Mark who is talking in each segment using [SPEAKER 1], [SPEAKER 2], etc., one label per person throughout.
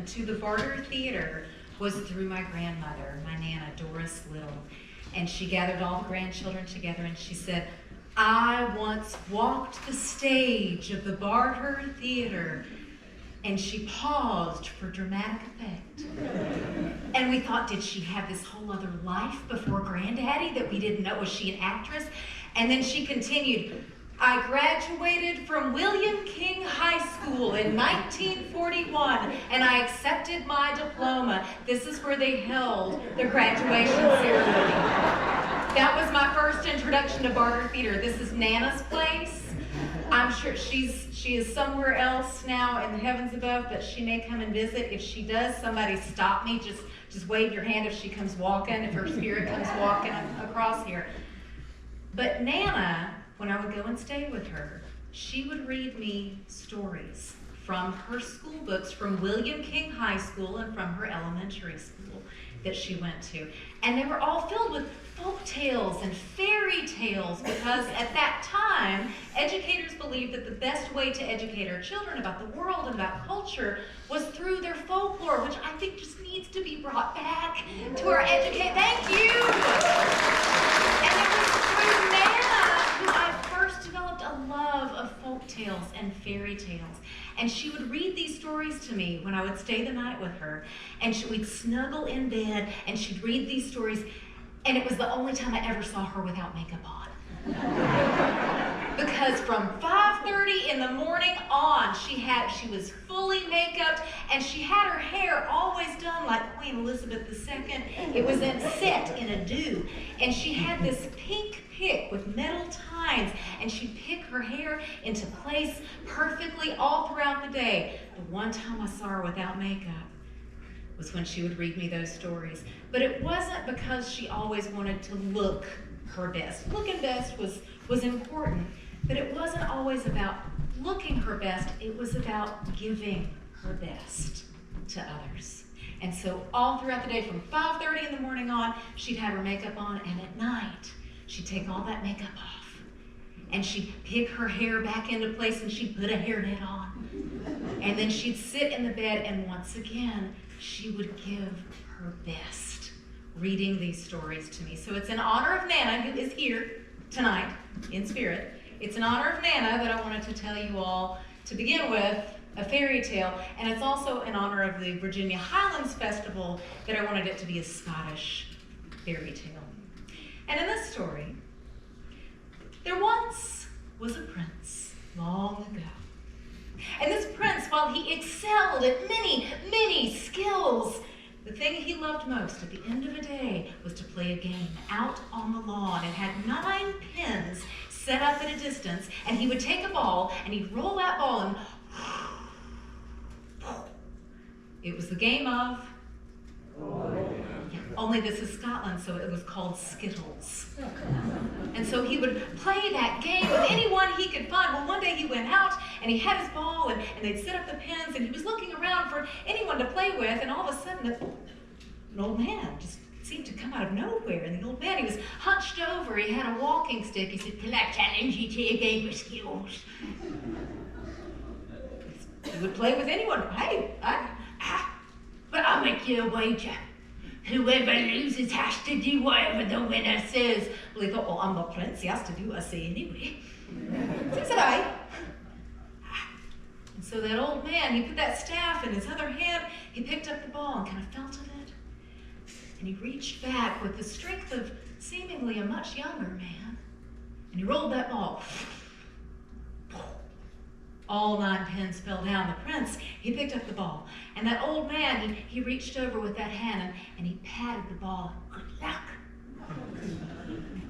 [SPEAKER 1] to the Barter Theater was through my grandmother, my Nana, Doris Little. And she gathered all the grandchildren together and she said, I once walked the stage of the Barter Theater. And she paused for dramatic effect. And we thought, did she have this whole other life before Granddaddy that we didn't know? Was she an actress? And then she continued, I graduated from William King High School in 1941, and I accepted my diploma. This is where they held the graduation ceremony. That was my first introduction to Barter Theater. This is Nana's place. I'm sure she is somewhere else now in the heavens above, but she may come and visit. If she does, somebody stop me. Just wave your hand if she comes walking, if her spirit comes walking across here. But Nana, when I would go and stay with her, she would read me stories from her school books, from William King High School and from her elementary school that she went to. And they were all filled with folk tales and fairy tales because at that time, educators believed that the best way to educate our children about the world and about culture was through their folklore, which I think just needs to be brought back to our education. Thank you! And it was through Nana who I first developed a love of folk tales and fairy tales. And she would read these stories to me when I would stay the night with her. And we'd snuggle in bed and she'd read these stories. And it was the only time I ever saw her without makeup on. Because from 5:30 in the morning on, she was fully make-upped and she had her hair always done like Queen Elizabeth II. It was set in a do. And she had this pink pick with metal tines and she'd pick her hair into place perfectly all throughout the day. The one time I saw her without makeup was when she would read me those stories. But it wasn't because she always wanted to look her best. Looking best was important, but it wasn't always about looking her best. It was about giving her best to others. And so all throughout the day, from 5:30 in the morning on, she'd have her makeup on, and at night, she'd take all that makeup off, and she'd pick her hair back into place, and she'd put a hairnet on. And then she'd sit in the bed, and once again, she would give her best, reading these stories to me. So it's in honor of Nana, who is here tonight in spirit. It's in honor of Nana that I wanted to tell you all, to begin with, a fairy tale. And it's also in honor of the Virginia Highlands Festival that I wanted it to be a Scottish fairy tale. And in this story, there once was a prince long ago. And this prince, while he excelled at many, many skills, the thing he loved most at the end of a day was to play a game out on the lawn. It had 9 pins set up at a distance, and he would take a ball, and he'd roll that ball, and it was the game of... Only this is Scotland, so it was called Skittles. And so he would play that game with anyone he could find. Well, one day he went out and he had his ball and they'd set up the pins and he was looking around for anyone to play with, and all of a sudden an old man just seemed to come out of nowhere. And the old man, he was hunched over, he had a walking stick. He said, "Can I challenge you to a game of Skittles?" He would play with anyone. "Hey, but I'll make you a wager. Whoever loses has to do whatever the winner says." Well, he thought, well, I'm the prince, he has to do what I say anyway. So he said, "Aye." And so that old man, he put that staff in his other hand, he picked up the ball and kind of felt of it. And he reached back with the strength of seemingly a much younger man, and he rolled that ball. All 9 pins fell down. The prince, he picked up the ball. And that old man, he reached over with that hand and he patted the ball. "Good luck."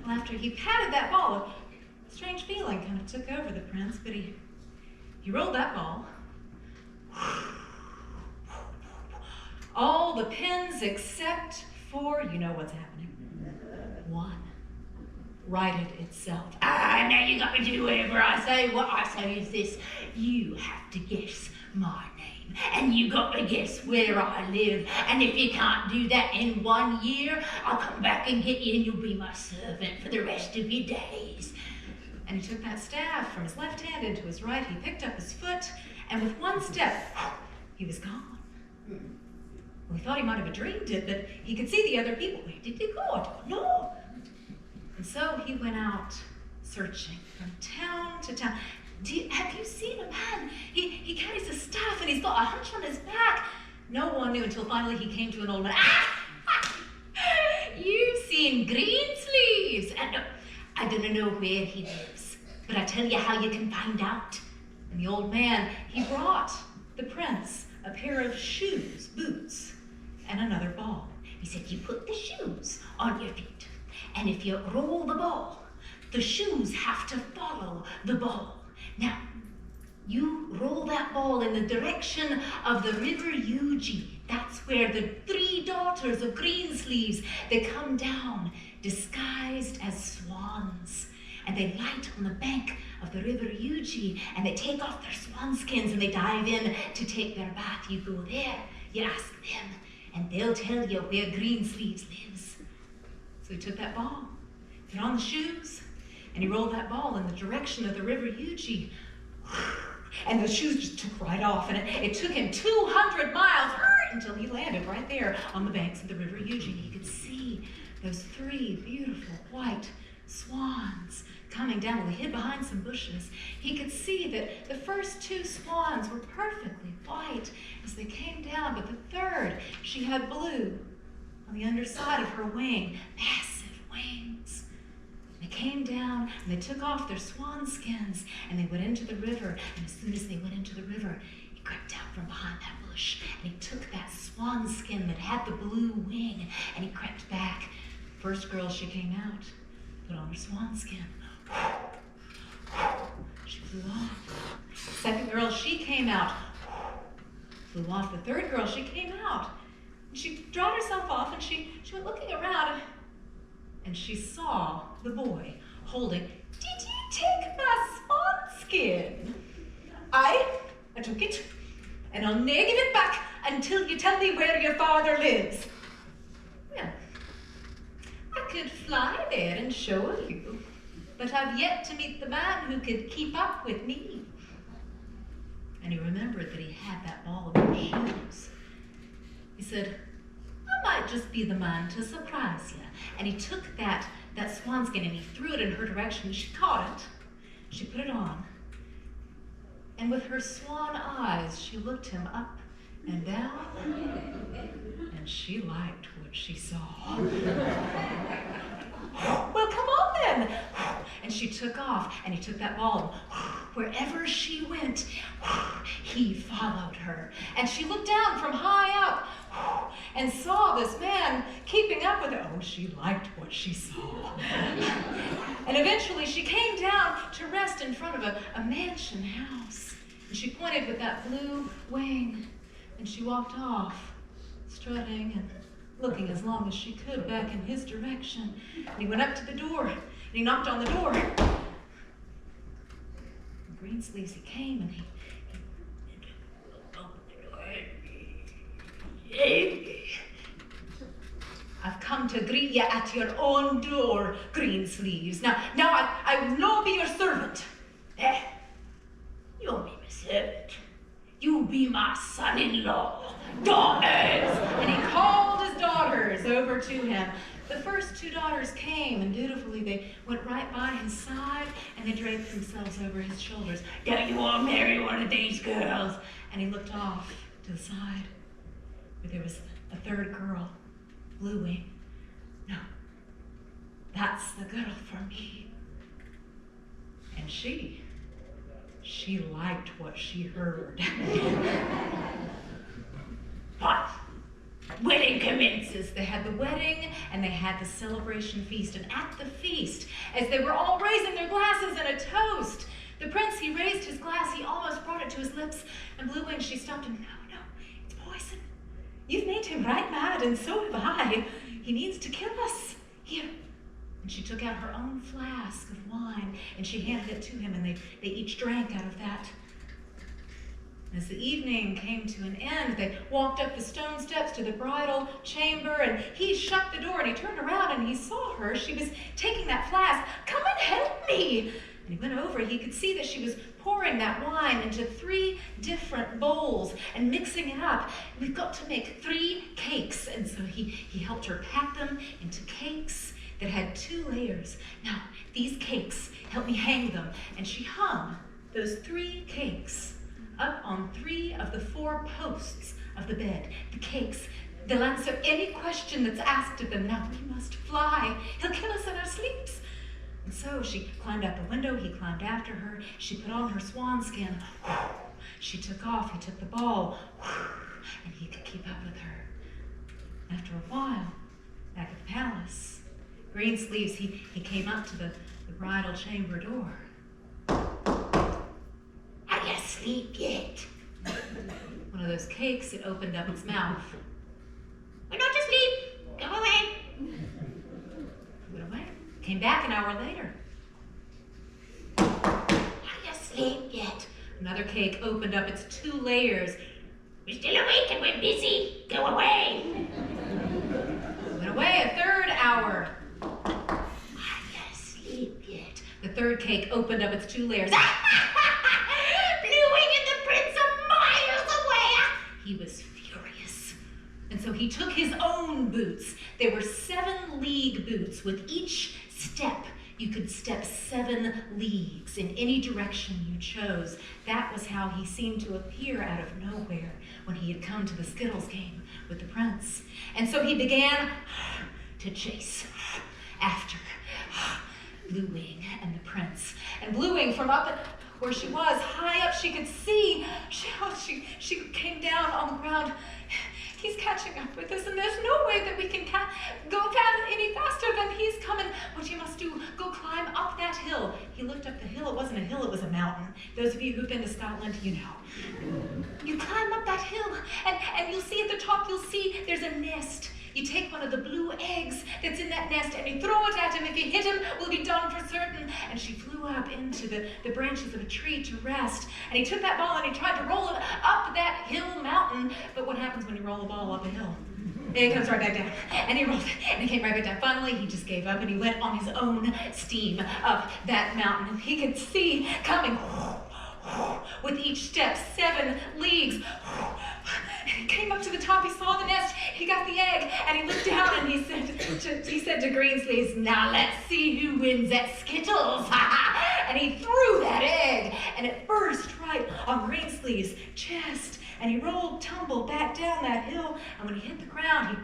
[SPEAKER 1] Well, after he patted that ball, a strange feeling kind of took over the prince, but he rolled that ball. All the pins except for, you know what's happening, 1. Righted itself. Now you got to do whatever I say. What I say is this: you have to guess my name, and you got to guess where I live. And if you can't do that in 1 year, I'll come back and get you, and you'll be my servant for the rest of your days. And he took that staff from his left hand into his right. He picked up his foot, and with one step, he was gone. Well, he thought he might have dreamed it, but he could see the other people. Where did they go? I don't know. And so he went out searching from town to town. Have you seen a man? He carries a staff and he's got a hunch on his back. No one knew until finally he came to an old man. You've seen Greensleeves. And I don't know where he lives, but I tell you how you can find out. And the old man, he brought the prince a pair of shoes, boots, and another ball. He said, you put the shoes on your feet, and if you roll the ball, the shoes have to follow the ball. Now, you roll that ball in the direction of the river Uji. That's where the 3 daughters of Greensleeves, they come down disguised as swans. And they light on the bank of the river Uji, and they take off their swan skins and they dive in to take their bath. You go there, you ask them, and they'll tell you where Greensleeves lives. So he took that ball, put on the shoes, and he rolled that ball in the direction of the river Uji. And the shoes just took right off, and it took him 200 miles until he landed right there on the banks of the river Uji. And he could see those 3 beautiful white swans coming down. Well, he hid behind some bushes. He could see that the first 2 swans were perfectly white as they came down, but the 3rd, she had blue on the underside of her wing, massive wings. They came down and they took off their swan skins and they went into the river. And as soon as they went into the river, he crept out from behind that bush and he took that swan skin that had the blue wing and he crept back. First girl, she came out, put on her swan skin. She flew off. Second girl, she came out, flew off. The 3rd girl, she came out. And she dried herself off and she went looking around and she saw the boy holding, did you take my swan skin? I took it, and I'll never give it back until you tell me where your father lives. Well, I could fly there and show you, but I've yet to meet the man who could keep up with me. And he remembered that he had that ball of shoes. He said, I might just be the man to surprise you. And he took that swan skin and he threw it in her direction. She caught it. She put it on. And with her swan eyes, she looked him up and down. And she liked what she saw. Well, come on then. And she took off and he took that ball. Wherever she went, he followed her. And she looked down from high up and saw this man keeping up with her. Oh, she liked what she saw. And eventually she came down to rest in front of a mansion house. And she pointed with that blue wing. And she walked off, strutting and looking as long as she could back in his direction. And he went up to the door and he knocked on the door. Greensleeves, he came and he opened the door. I've come to greet you at your own door, Greensleeves. Now I will no be your servant. You'll be my servant. You be my son-in-law, daughters. And he called his daughters over to him. The first 2 daughters came, and dutifully they went right by his side, and they draped themselves over his shoulders. Don't you want to marry one of these girls? And he looked off to the side, where there was a 3rd girl, blue wing. No, that's the girl for me. And she liked what she heard. But wedding commences. They had the wedding and they had the celebration feast. And at the feast, as they were all raising their glasses in a toast, the prince, he raised his glass. He almost brought it to his lips. And Blue Wing, she stopped him. No, it's poison. You've made him right mad, and so have I. He needs to kill us. Here. And she took out her own flask of wine and she handed it to him, and they each drank out of that. As the evening came to an end, they walked up the stone steps to the bridal chamber, and he shut the door and he turned around and he saw her. She was taking that flask. Come and help me. And he went over. He could see that she was pouring that wine into 3 different bowls and mixing it up. We've got to make 3 cakes. And so he helped her pack them into cakes that had 2 layers. Now, these cakes, help me hang them. And she hung those 3 cakes up on 3 of the 4 posts of the bed. The cakes, they'll answer any question that's asked of them. Now, we must fly. He'll kill us in our sleeps. And so she climbed out the window. He climbed after her. She put on her swan skin. She took off. He took the ball. And he could keep up with her. After a while, back at the palace, Greensleeves, he came up to the bridal chamber door. Are you asleep yet? One of those cakes, it opened up its mouth. We're not asleep. Go away. Went away. Came back an hour later. Are you asleep yet? Another cake opened up its 2 layers. We're still awake and we're busy. Go away. Went away a 3rd hour. Are you asleep yet? The 3rd cake opened up its 2 layers. Blue Wing and the Prince are miles away. He was furious. And so he took his own boots. They were 7 league boots. With each step, you could step 7 leagues in any direction you chose. That was how he seemed to appear out of nowhere when he had come to the Skittles game with the prince. And so he began to chase after Blue Wing and the prince. And Blue Wing, from up where she was, high up, she could see. She came down on the ground. He's catching up with us, and there's no way that we can go any faster than he's coming. What you must do, go climb up that hill. He looked up the hill. It wasn't a hill, it was a mountain. Those of you who've been to Scotland, you know. You climb up that hill, and you'll see at the top, you'll see there's a nest. You take one of the blue eggs that's in that nest and you throw it at him. If you hit him, we'll be done for certain. And she flew up into the branches of a tree to rest. And he took that ball and he tried to roll it up that hill mountain. But what happens when you roll a ball up a hill? It comes right back down. And he rolled it and it came right back down. Finally, he just gave up and he went on his own steam up that mountain. And he could see coming with each step 7 leagues. He came up to the top, he saw the nest, he got the egg, and he looked down and he said to Greensleeves, now let's see who wins at Skittles. And he threw that egg, and it burst right on Greensleeves' chest, and he tumbled back down that hill, and when he hit the ground,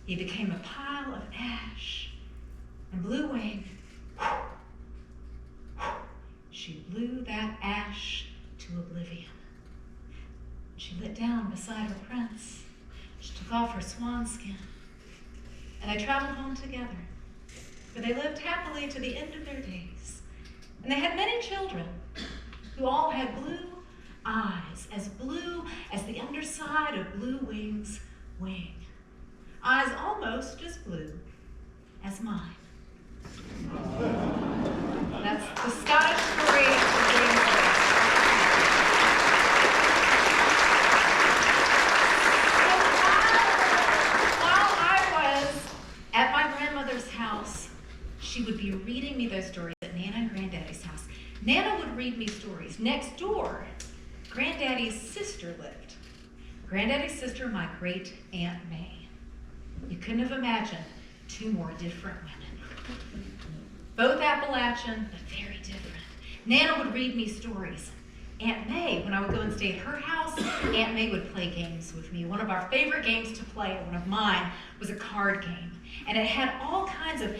[SPEAKER 1] he became a pile of ash. And Blue Wing, she blew that ash to oblivion. She lit down beside her prince. She took off her swan skin. And they traveled home together. For they lived happily to the end of their days. And they had many children who all had blue eyes, as blue as the underside of Blue Wing's wing. Eyes almost as blue as mine. That's the Scottish story of Greensleeves. At my grandmother's house, she would be reading me those stories at Nana and Granddaddy's house. Nana would read me stories. Next door, Granddaddy's sister lived. Granddaddy's sister, my great Aunt May. You couldn't have imagined 2 more different women. Both Appalachian, but very different. Nana would read me stories. Aunt May, when I would go and stay at her house, Aunt May would play games with me. One of our favorite games to play, one of mine, was a card game. And it had all kinds of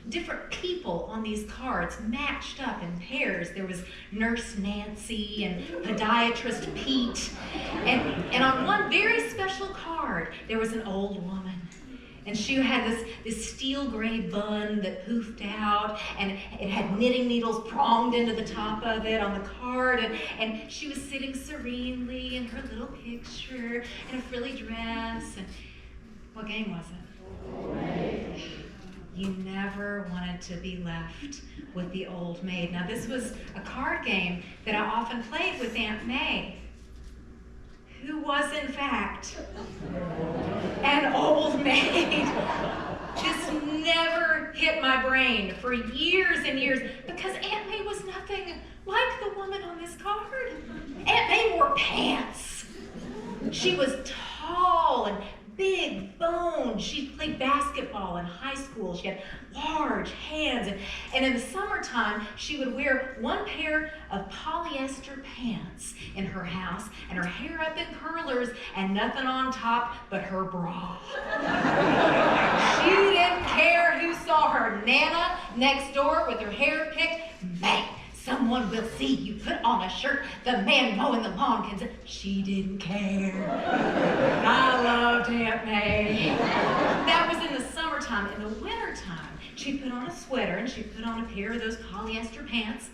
[SPEAKER 1] different people on these cards matched up in pairs. There was Nurse Nancy and Podiatrist Pete. And on one very special card, there was an old woman. And she had this steel gray bun that poofed out, and it had knitting needles pronged into the top of it on the card, and she was sitting serenely in her little picture in a frilly dress. And what game was it? You never wanted to be left with the old maid. Now this was a card game that I often played with Aunt May, who was in fact an old maid. This never hit my brain for years and years because Aunt May was nothing like the woman on this card. Aunt May wore pants. She was tall and big boned. She played basketball in high school. She had large hands. And in the summertime, she would wear one pair of polyester pants in her house and her hair up in curlers and nothing on top but her bra. She didn't care who saw her. Nana next door with her hair picked, May, someone will see you put on a shirt the man mowing the lawn can say. She didn't care. I loved Aunt May. That was in the summertime. In the wintertime, she put on a sweater and she put on a pair of those polyester pants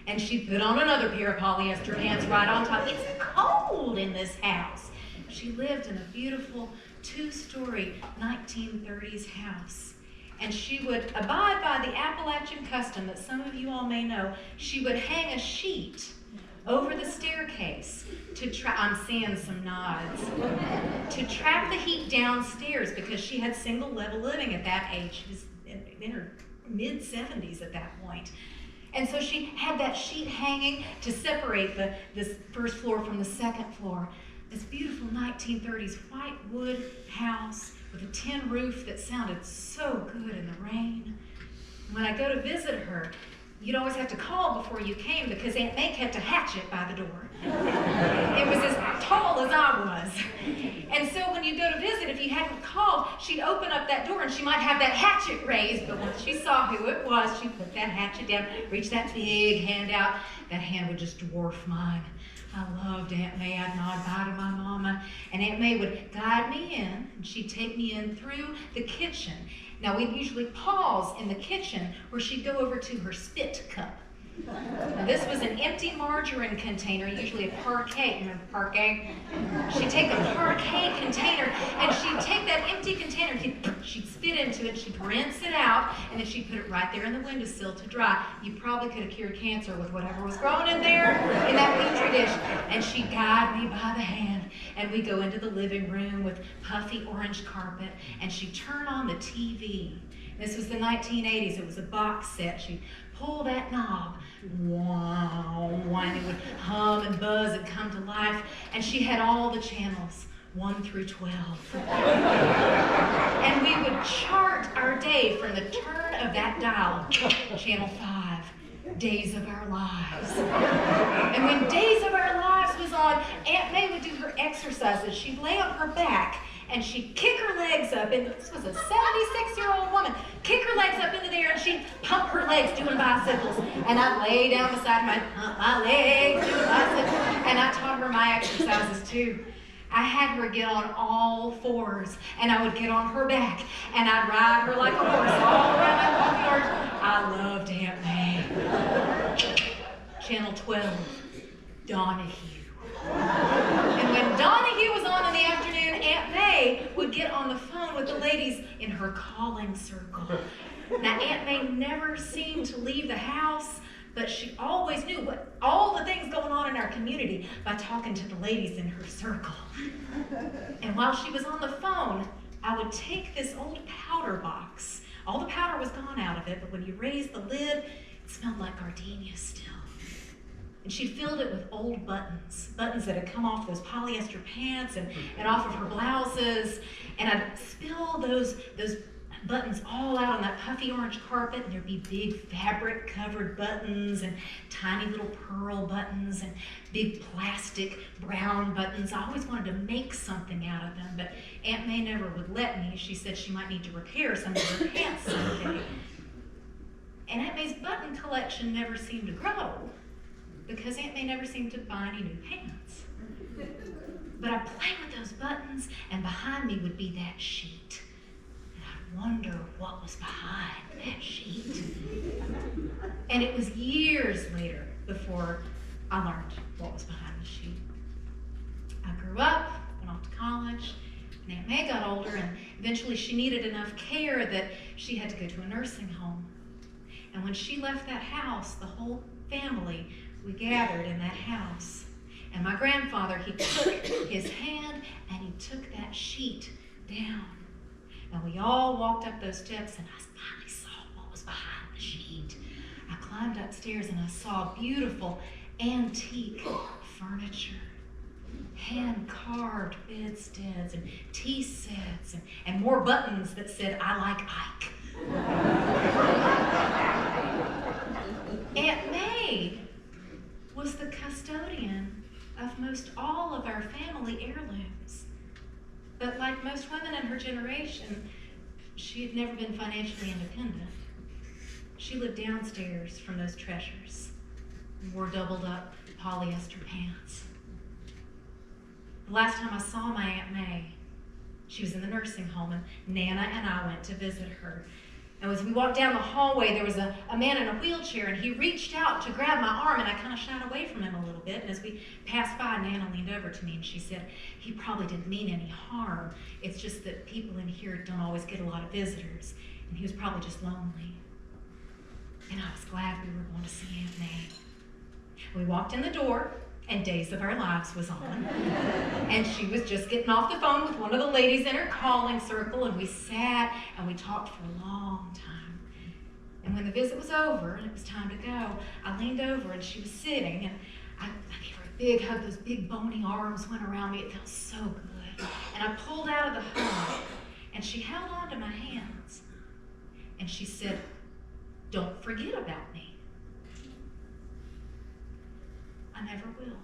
[SPEAKER 1] and she put on another pair of polyester pants right on top. It's cold in this house. She lived in a beautiful 2-story 1930s house. And she would abide by the Appalachian custom that some of you all may know. She would hang a sheet over the staircase to I'm seeing some nods, to trap the heat downstairs because she had single level living at that age. She was in her mid-70s at that point. And so she had that sheet hanging to separate this first floor from the second floor. This beautiful 1930s white wood house with a tin roof that sounded so good in the rain. When I go to visit her, you'd always have to call before you came because Aunt May kept a hatchet by the door. It was as tall as I was. And so when you go to visit, if you hadn't called, she'd open up that door and she might have that hatchet raised, but once she saw who it was, she'd put that hatchet down, reach that big hand out. That hand would just dwarf mine. I loved Aunt May. I'd nod bye to my mama, and Aunt May would guide me in, and she'd take me in through the kitchen. Now, we'd usually pause in the kitchen where she'd go over to her spit cup. Now, this was an empty margarine container, usually a parquet. Remember parquet? She'd take a parquet container, and she'd take that empty container, she'd spit into it, she'd rinse it out, and then she'd put it right there in the windowsill to dry. You probably could have cured cancer with whatever was growing in there, in that petri dish. And she'd guide me by the hand, and we'd go into the living room with puffy orange carpet, and she'd turn on the TV. This was the 1980s. It was a box set. She'd pull that knob, wow, and it would hum and buzz and come to life. And she had all the channels, 1 through 12. And we would chart our day from the turn of that dial, channel 5, Days of Our Lives. And when Days of Our Lives was on, Aunt May would do her exercises. She'd lay on her back and she'd kick her legs up, and this was a 76-year-old woman, kick her legs up into the air, and she'd pump her legs doing bicycles. And I'd lay down beside her, I'd pump my legs doing bicycles, and I taught her my exercises too. I had her get on all fours, and I would get on her back, and I'd ride her like a horse all around that backyard. I loved Aunt May. Channel 12, Donahue. And when Donahue was on in the afternoon, Aunt May would get on the phone with the ladies in her calling circle. Now, Aunt May never seemed to leave the house, but she always knew what all the things going on in our community by talking to the ladies in her circle. And while she was on the phone, I would take this old powder box. All the powder was gone out of it, but when you raised the lid, it smelled like gardenia still. And she'd filled it with old buttons that had come off those polyester pants and off of her blouses. And I'd spill those buttons all out on that puffy orange carpet, and there'd be big fabric-covered buttons and tiny little pearl buttons and big plastic brown buttons. I always wanted to make something out of them, but Aunt May never would let me. She said she might need to repair some of her pants someday. And Aunt May's button collection never seemed to grow, because Aunt May never seemed to buy any new pants. But I'd play with those buttons, and behind me would be that sheet. And I'd wonder what was behind that sheet. And it was years later before I learned what was behind the sheet. I grew up, went off to college, and Aunt May got older, and eventually she needed enough care that she had to go to a nursing home. And when she left that house, the whole family, we gathered in that house. And my grandfather, he took his hand and he took that sheet down. And we all walked up those steps, and I finally saw what was behind the sheet. I I climbed upstairs and I saw beautiful antique furniture, hand-carved bedsteads and tea sets and more buttons that said, "I like Ike." Aunt May was the custodian of most all of our family heirlooms. But like most women in her generation, she had never been financially independent. She lived downstairs from those treasures and wore doubled up polyester pants. The last time I saw my Aunt May, she was in the nursing home, and Nana and I went to visit her. And as we walked down the hallway, there was a man in a wheelchair, and he reached out to grab my arm, and I kind of shied away from him a little bit. And as we passed by, Nana leaned over to me, and she said, "He probably didn't mean any harm. It's just that people in here don't always get a lot of visitors, and he was probably just lonely." And I was glad we were going to see Aunt May. We walked in the door, and Days of Our Lives was on. And she was just getting off the phone with one of the ladies in her calling circle, and we sat and we talked for a long time. And when the visit was over and it was time to go, I leaned over and she was sitting, and I gave her a big hug. Those big bony arms went around me. It felt so good. And I pulled out of the hug, and she held on to my hands. And she said, "Don't forget about me." I never will.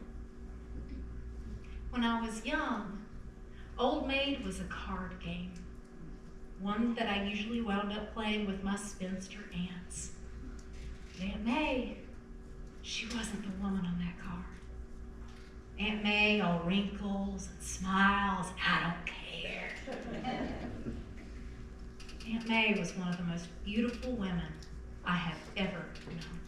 [SPEAKER 1] When I was young, Old Maid was a card game, one that I usually wound up playing with my spinster aunts. But Aunt May, she wasn't the woman on that card. Aunt May, all wrinkles and smiles, I don't care. Aunt May was one of the most beautiful women I have ever known.